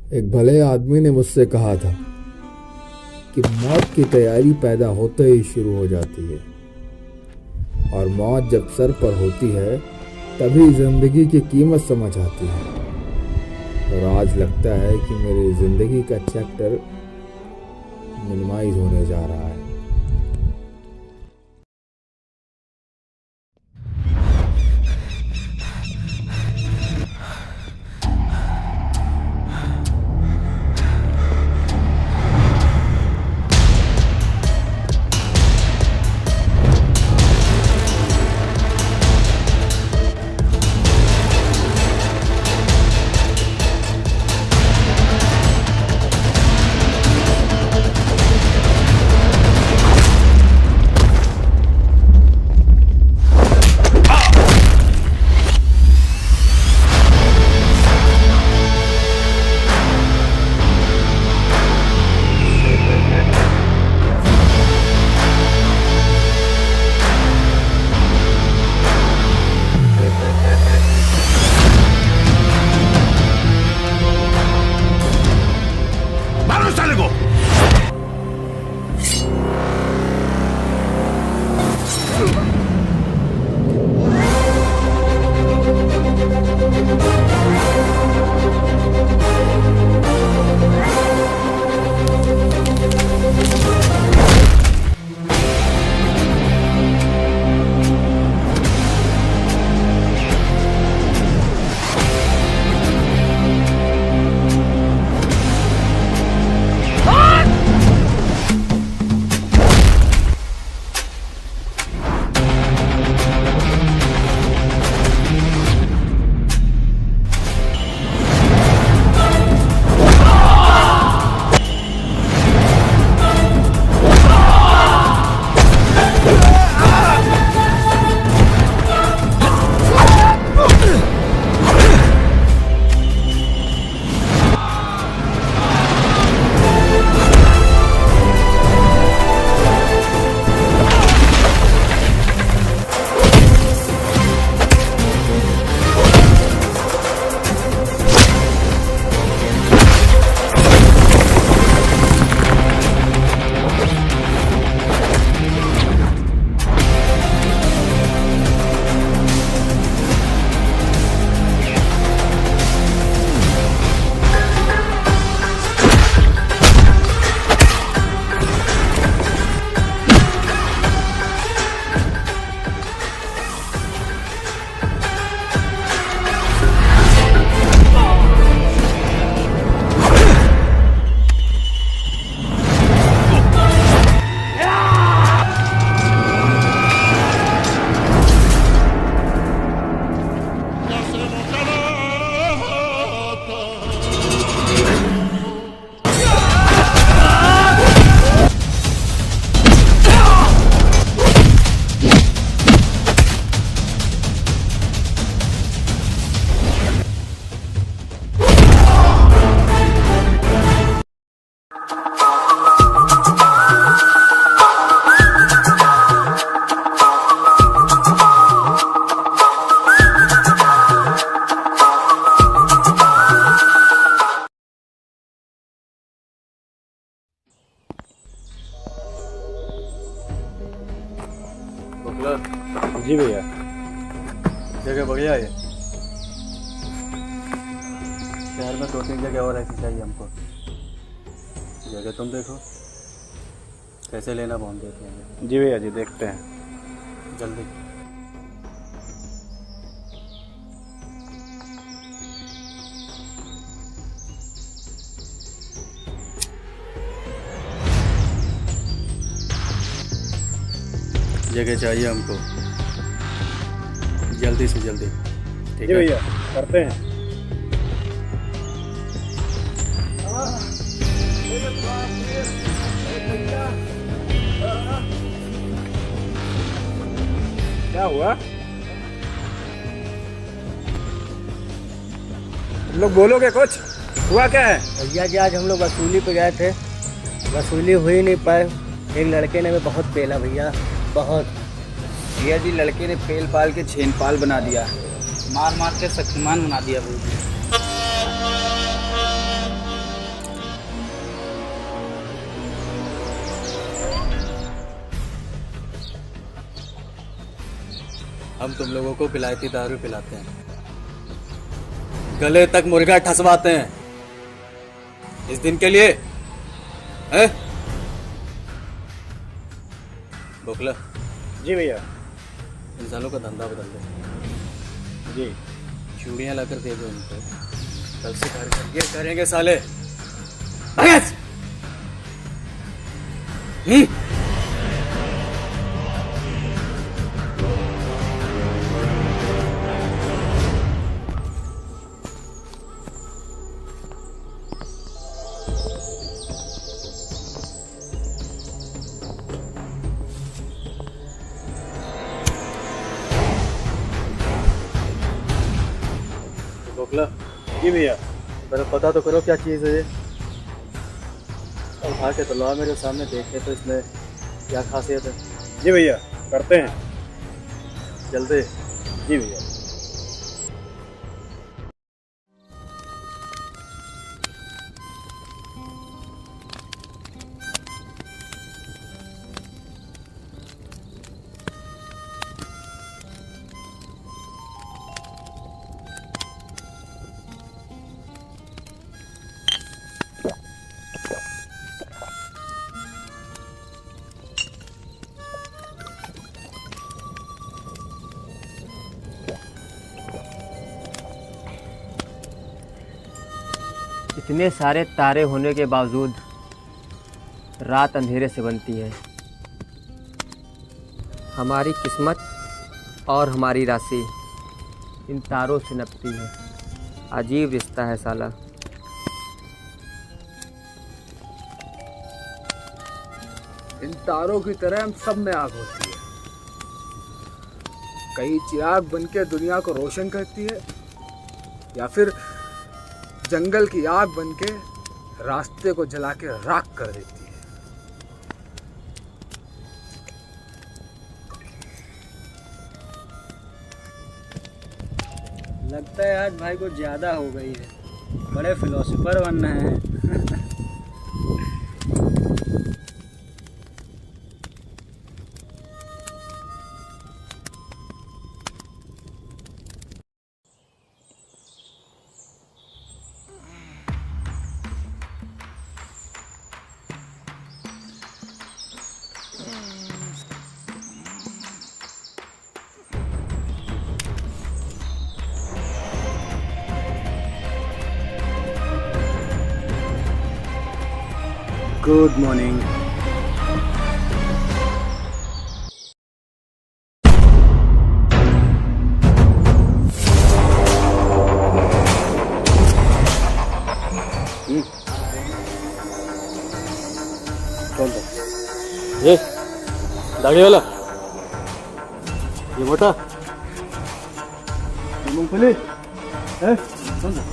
एक भले आदमी ने मुझसे कहा था कि मौत की तैयारी पैदा होते ही शुरू हो जाती है और मौत जब सर पर होती है तभी जिंदगी की कीमत समझ आती है। और आज लगता है कि मेरी जिंदगी का चैप्टर मिनिमाइज होने जा रहा है। जी भैया, जगह बढ़िया है। शहर में 2-3 जगह और ऐसी चाहिए हमको। जगह तुम देखो कैसे लेना, वो हम देख लेंगे। जी भैया जी, देखते हैं जल्दी। जगह चाहिए हमको, जल्दी से जल्दी। ठीक है भैया, करते हैं। क्या हुआ? तुम लोग बोलोगे कुछ? हुआ क्या है? भैया जी, आज हम लोग वसूली पे गए थे, वसूली हो ही नहीं पाए। एक लड़के ने हमें बहुत पेला भैया, बहुत। भैया जी, लड़के ने पेल पाल के छेन पाल बना दिया, मार मार के शक्तिमान बना दिया भैया। हम तुम लोगों को पिलायती दारू पिलाते हैं, गले तक मुर्गा ठसवाते हैं इस दिन के लिए, हैं? बोखला, जी भैया। इंसानों का धंधा बदल दे। जी। चूड़ियां लाकर दे दो उनको, कल से घर ये करेंगे साले। भगत! बोखला, जी भैया। पहले पता तो करो क्या चीज़ है ये। और उठा के तो ला मेरे सामने, देखे तो इसमें क्या खासियत है। जी भैया, करते हैं। जल्दी। जी भैया। इतने सारे तारे होने के बावजूद रात अंधेरे से बनती है। हमारी किस्मत और हमारी राशि इन तारों से नपती है। अजीब रिश्ता है साला। इन तारों की तरह हम सब में आग होती है, कहीं चिराग बनके दुनिया को रोशन करती है, या फिर जंगल की आग बनके रास्ते को जला के राख कर देती है। लगता है आज भाई को ज्यादा हो गई है, बड़े फिलोसोफर बनना है। Good morning. कौन था ये? दाढ़ी वाला, ये मोटा, ये मूंगफली है? कौन था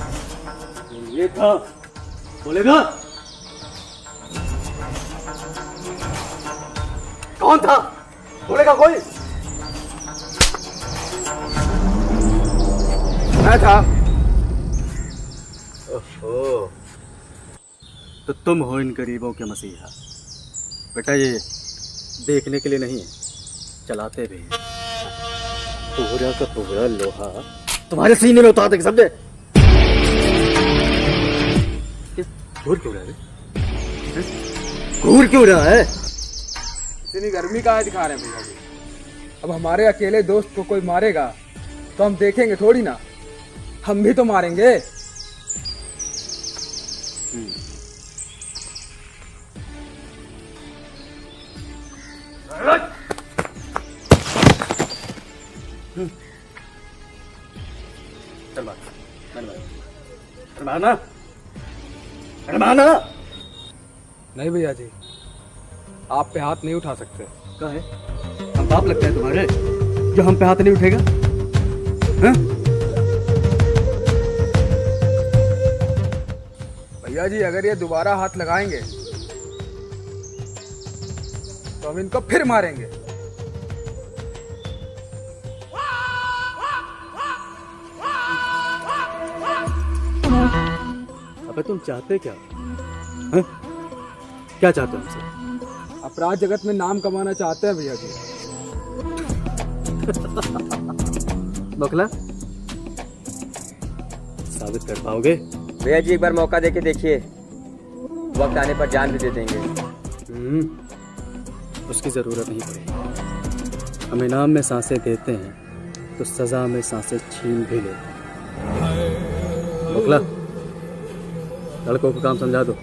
ये? था बोलेगा कौन था? बोलेगा कोई? मैं था। ओहो, तो तुम हो इन गरीबों के मसीहा। बेटा ये देखने के लिए नहीं है, चलाते भी हैं। पूरा का पूरा लोहा तुम्हारे सीने में उतार देंगे, समझे? घूर क्यों रहा है? घूर क्यों रहा है? इतनी गर्मी का दिखा रहे हैं भैया जी। अब हमारे अकेले दोस्त को कोई मारेगा तो हम देखेंगे थोड़ी ना, हम भी तो मारेंगे। चल मारना, मारना। नहीं भैया जी, आप पे हाथ नहीं उठा सकते। क्या है? हम बाप लगते हैं तुम्हारे जो हम पे हाथ नहीं उठेगा? हाँ? भैया जी अगर ये दोबारा हाथ लगाएंगे तो हम इनको फिर मारेंगे। अबे तुम चाहते क्या? हाँ? क्या चाहते हो हमसे? अपराध जगत में नाम कमाना चाहते हैं भैया जी। बकला साबित कर पाओगे? भैया जी एक बार मौका देके देखिए, वक्त आने पर जान भी दे देंगे। उसकी ज़रूरत नहीं पड़ेगी। हम इनाम में सांसें देते हैं तो सज़ा में सांसें छीन भी लेते हैं। बकला, लड़कों को काम समझा दो।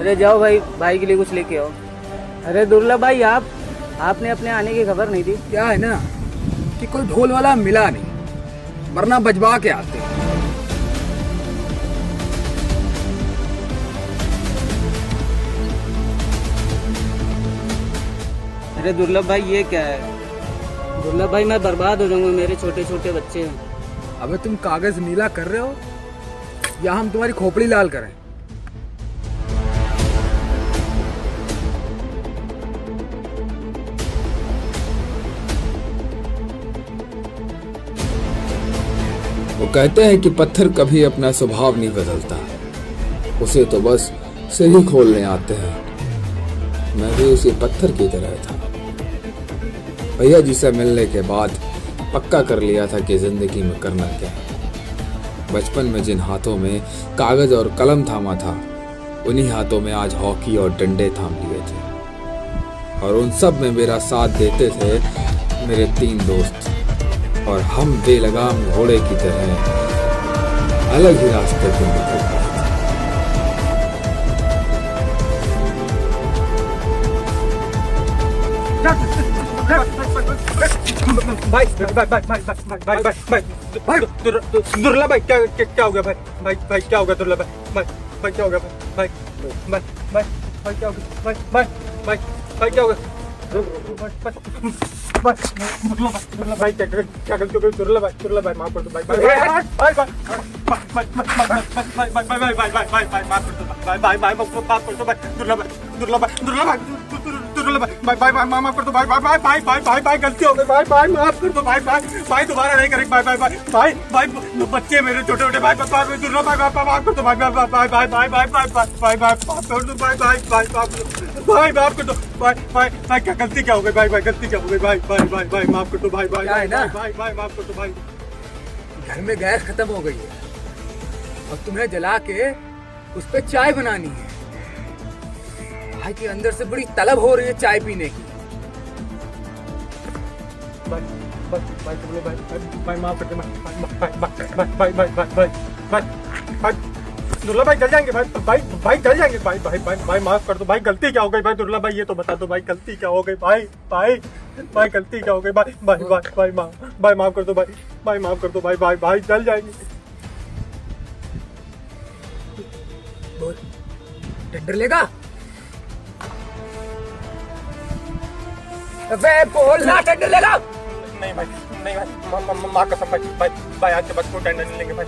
अरे जाओ भाई, भाई के लिए कुछ लेके आओ। अरे दुर्लभ भाई, आपने अपने आने की खबर नहीं दी। क्या है ना कि कोई ढोल वाला मिला नहीं, वरना बजवा के आते। अरे दुर्लभ भाई ये क्या है? दुर्लभ भाई मैं बर्बाद हो जाऊंगा, मेरे छोटे छोटे बच्चे हैं। अबे तुम कागज नीला कर रहे हो या हम तुम्हारी खोपड़ी लाल करें? वो कहते हैं कि पत्थर कभी अपना स्वभाव नहीं बदलता, उसे तो बस सिर ही खोलने आते हैं। मैं भी उसी पत्थर की तरह था। भैया जी से मिलने के बाद पक्का कर लिया था कि जिंदगी में करना क्या है। बचपन में जिन हाथों में कागज और कलम थामा था, उन्हीं हाथों में आज हॉकी और डंडे थाम लिए थे। और उन सब में मेरा साथ देते थे मेरे 3 दोस्त, और हम बेलगाम घोड़े की तरह अलग ही रास्ते पर निकल गए। भाई दुर्लभ भाई क्या हो गया भाई क्या हो गया दुर्लभ भाई क्या हो गया भाई क्या हो गया भाई क्या हो गया भाई क्या गलती हो गई दुर्लभ भाई माफ कर दो भाई माफ कर दो माफ कर दो भाई गलती हो गई भाई माफ कर दो भाई दोबारा नहीं करेंगे भाई बच्चे मेरे छोटे छोटे भाई दुर्लभ भाई माफ कर दो भाई माफ कर दो भाई माफ कर दो भाई क्या गलती क्या हो गई भाई गलती क्या हो गई भाई माफ कर दो भाई भाई माफ कर दो भाई। घर में गैस खत्म हो गई है और तुम्हें जला के उस पे चाय बनानी है। भाई के अंदर से बड़ी तलब हो रही है चाय पीने की। भाई माफ कर दो भाई दुर्लभ भाई जल जाएंगे भाई जल जाएंगे भाई माफ कर दो भाई गलती क्या हो गई भाई दुर्लभ भाई ये तो बता दो भाई गलती क्या हो गई भाई गलती क्या हो गई भाई माफ कर दो भाई माफ कर दो भाई जल जाएंगे। बोल, टेंडर लेगा? वे बोल ना, टेंडर लेगा? नहीं भाई माँ कसम भाई आज के बाद कोई टेंडर नहीं लेंगे भाई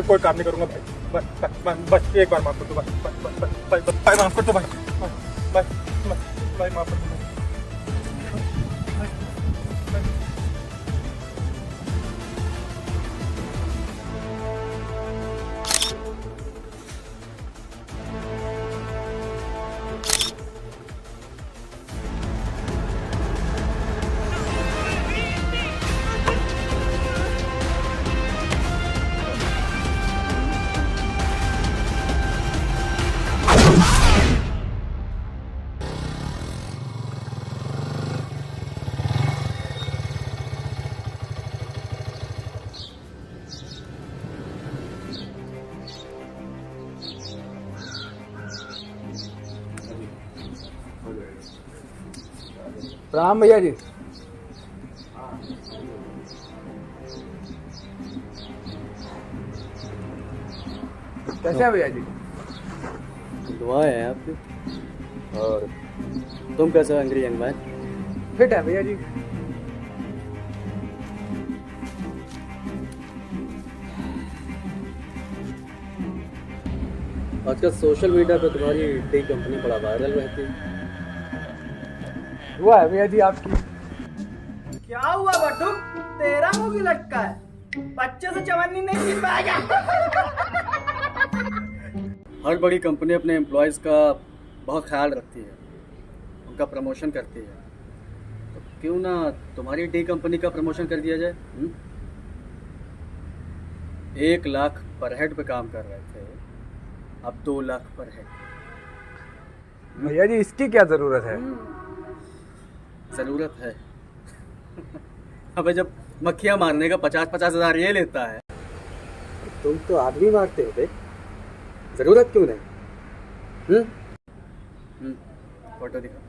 कोई काम नहीं करूंगा भाई बस एक बार माफ कर दो भाई माफ कर दो भाई माफ कर दो। प्रणाम भैया जी। कैसे हैं भैया जी? दुआ है आपकी। और तुम कैसे हो एंग्री यंग मैन? फिट है भैया जी। आजकल सोशल मीडिया पे तुम्हारी टी कंपनी बड़ा वायरल रहती है। हुआ है भैया जी आपकी। क्या हुआ बटू? तेरा मुंह भी लटका है, बच्चे से चवन्नी नहीं मिल पाएगा। हर बड़ी कंपनी अपने एम्प्लॉयज़ का बहुत ख्याल रखती है, उनका प्रमोशन करती है। तो क्यों ना तुम्हारी टी कंपनी का प्रमोशन कर दिया जाए? 1 लाख पर हेड पे काम कर रहे थे, अब 2 लाख पर हेड। भैया जी इसकी क्या जरूरत है? ज़रूरत है। अबे जब मक्खियाँ मारने का 50-50 हज़ार ये लेता है, तुम तो आदमी मारते हो बे, ज़रूरत क्यों नहीं? फोटो दिखा।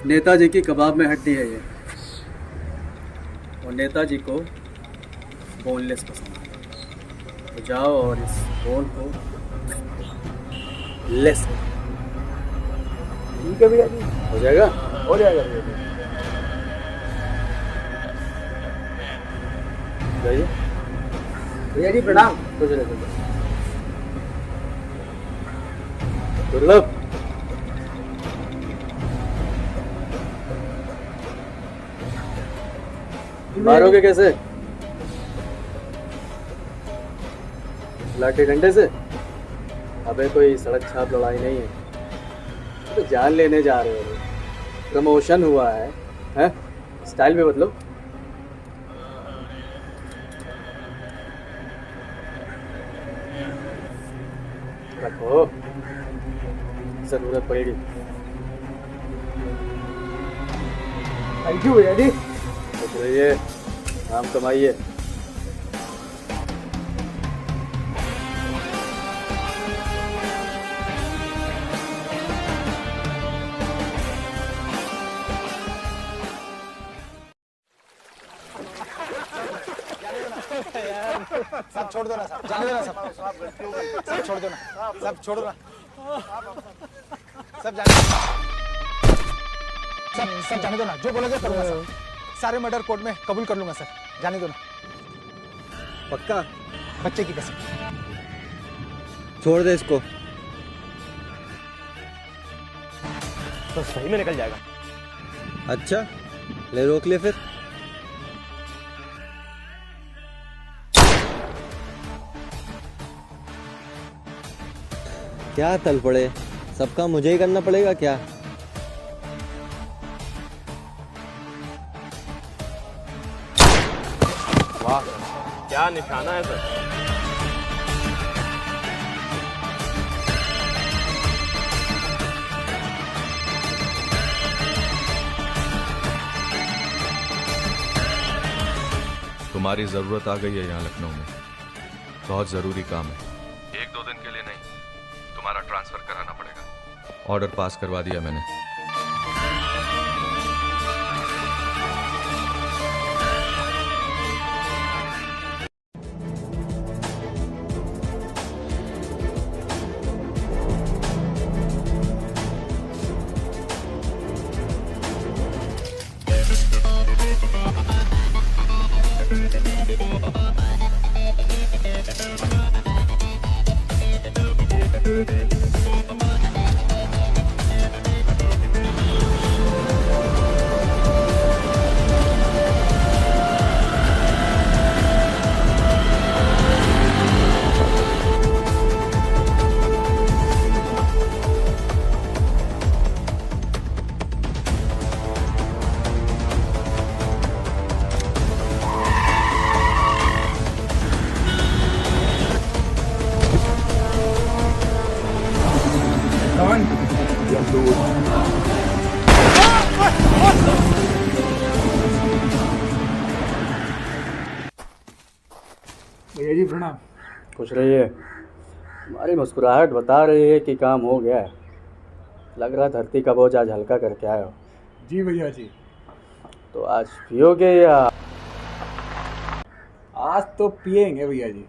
नेताजी की कबाब में हड्डी है ये, और नेताजी को बोनलेस पसंद है। तो जाओ और इस बोन को लेस ठीक है भैया जी, हो जाएगा। हो जाएगा भैया जी। जाइए। भैया जी प्रणाम। कुछ नहीं। दुर्लभ, मारोगे कैसे? लाठी डंडे से? अबे कोई सड़क छाप लड़ाई नहीं है, तो जान लेने जा रहे हो। प्रमोशन हुआ है, हैं? स्टाइल में बदलो। रखो, जरूरत पड़ेगी। थैंक यू भैया जी। खुश रहिए, नाम कमाइए। सब छोड़ दो ना, सब जाने दो ना, सब छोड़ दो ना, सब छोड़ दो ना, सब जाने सब जाने दो ना। जो बोलोगे करूंगा सर। सारे मर्डर कोर्ट में कबूल कर लूंगा सर, जाने दो ना। पक्का? बच्चे की कसम। छोड़ दे इसको। तो सही में निकल जाएगा। अच्छा ले, रोक ले फिर। क्या तल पड़े, सबका मुझे ही करना पड़ेगा क्या? वाह, क्या निशाना है सर। तुम्हारी जरूरत आ गई है यहाँ लखनऊ में। बहुत जरूरी काम है। 1-2 दिन के लिए नहीं, तुम्हारा ट्रांसफर कराना पड़ेगा। ऑर्डर पास करवा दिया मैंने। भैया जी प्रणाम। खुश रहिए। हमारी मुस्कुराहट बता रही है कि काम हो गया है। लग रहा है धरती का बोझ आज हल्का करके आए हो। जी भैया जी। तो आज पियोगे या? आज तो पिएंगे भैया जी।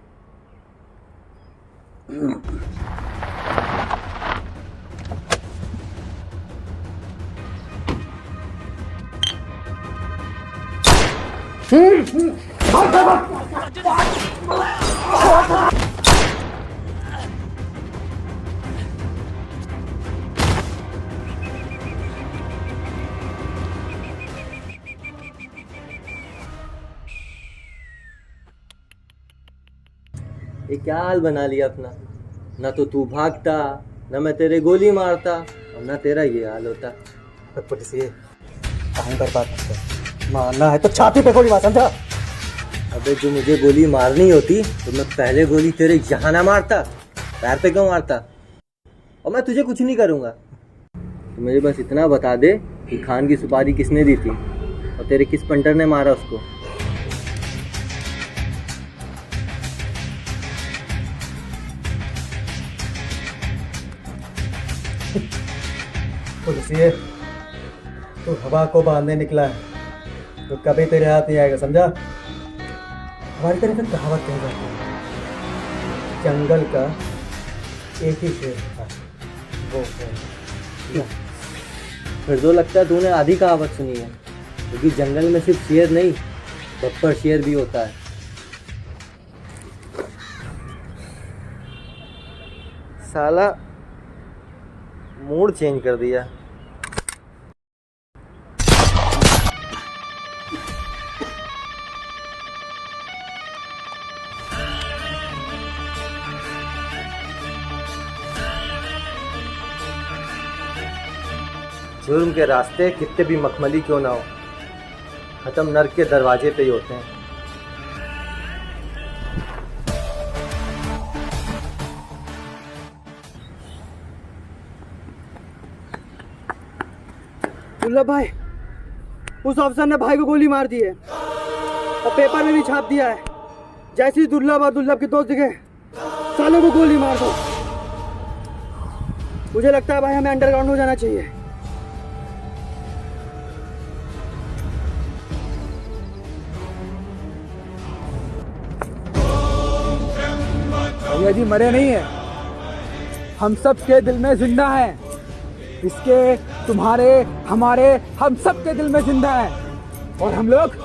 ये क्या हाल बना लिया अपना। ना तो तू भागता, ना मैं तेरे गोली मारता, और ना तेरा ये हाल होता। पुलिस ये कहीं पर बात मारना है तो छाती पे गोली मार, समझा? अबे जो मुझे गोली मारनी होती तो मैं पहले गोली तेरे यहाँ ना मारता, पैर पे क्यों मारता? और मैं तुझे कुछ नहीं करूँगा। तो मुझे बस इतना बता दे कि खान की सुपारी किसने दी थी और तेरे किस पंटर ने मारा उसको। पुलिस ये तू हवा को बांधने निकला है तो कभी तेरे हाथ नहीं आएगा, समझा? हमारी तरफ से कहावत कही जाती है, जंगल का एक ही शेर था, वो है। फिर तो लगता है तूने आधी कहावत सुनी है, क्योंकि जंगल में सिर्फ शेर नहीं बब्बर शेर भी होता है। साला मूड चेंज कर दिया। जुर्म के रास्ते कितने भी मखमली क्यों ना हो, खत्म नर्क के दरवाजे पे ही होते हैं। दुर्लभ भाई, उस अफसर ने भाई को गोली मार दी है और पेपर में भी छाप दिया है। जैसे ही दुर्लभ और दुर्लभ के दोस्त दिखे, सालों को गोली मार दो। मुझे लगता है भाई हमें अंडरग्राउंड हो जाना चाहिए। भैया जी मरे नहीं है, हम सब के दिल में जिंदा है। इसके, तुम्हारे, हमारे, हम सब के दिल में जिंदा है। और हम लोग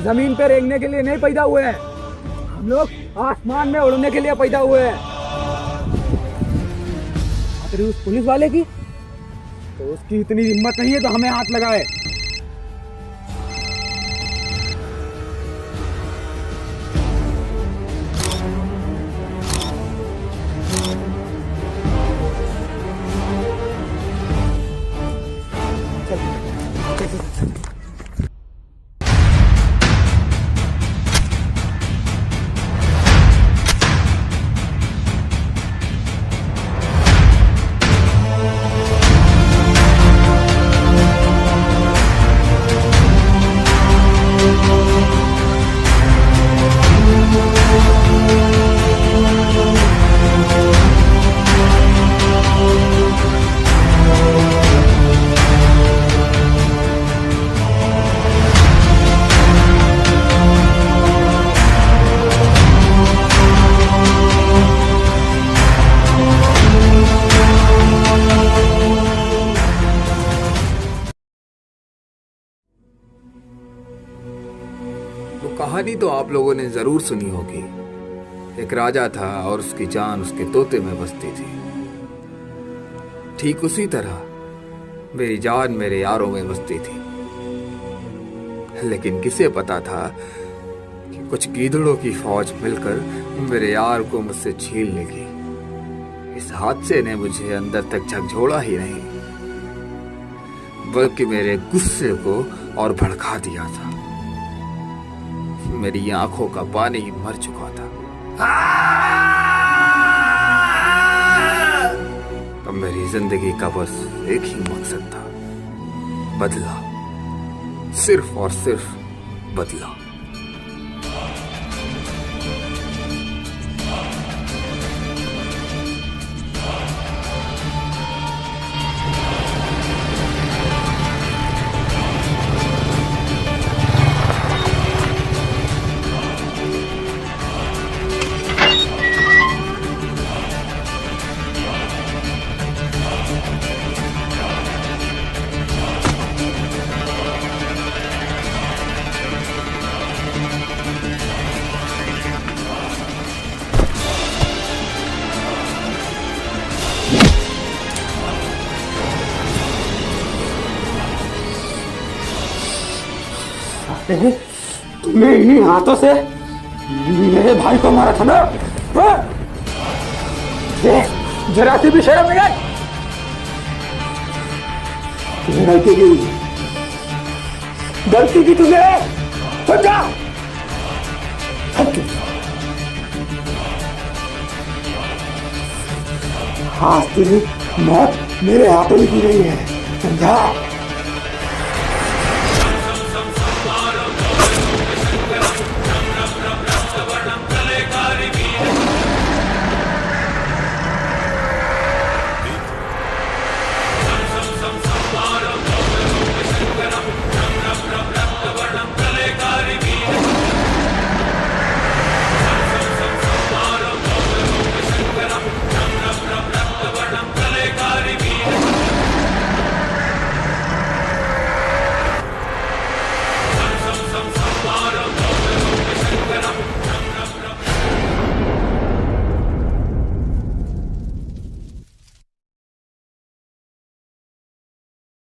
जमीन पे रेंगने के लिए नहीं पैदा हुए हैं, हम लोग आसमान में उड़ने के लिए पैदा हुए हैं। अगर उस पुलिस वाले की, तो उसकी इतनी हिम्मत नहीं है तो हमें हाथ लगाए। कहानी तो आप लोगों ने जरूर सुनी होगी। एक राजा था और उसकी जान उसके तोते में बसती थी। ठीक उसी तरह मेरी जान मेरे यारों में बसती थी। लेकिन किसे पता था कि कुछ गीदड़ों की फौज मिलकर मेरे यार को मुझसे छीन लेगी। इस हादसे ने मुझे अंदर तक झकझोड़ा ही नहीं, बल्कि मेरे गुस्से को और भड़का दिया था। मेरी आंखों का पानी मर चुका था। अब मेरी जिंदगी का बस एक ही मकसद था, बदला, सिर्फ और सिर्फ बदला। तुमने इन्हीं हाथों से मेरे भाई को मारा था ना? जरा सी भी शर्म नहीं आई? गलती की तुमने, समझा? आज तेरी मौत मेरे हाथों में की गई है, समझा?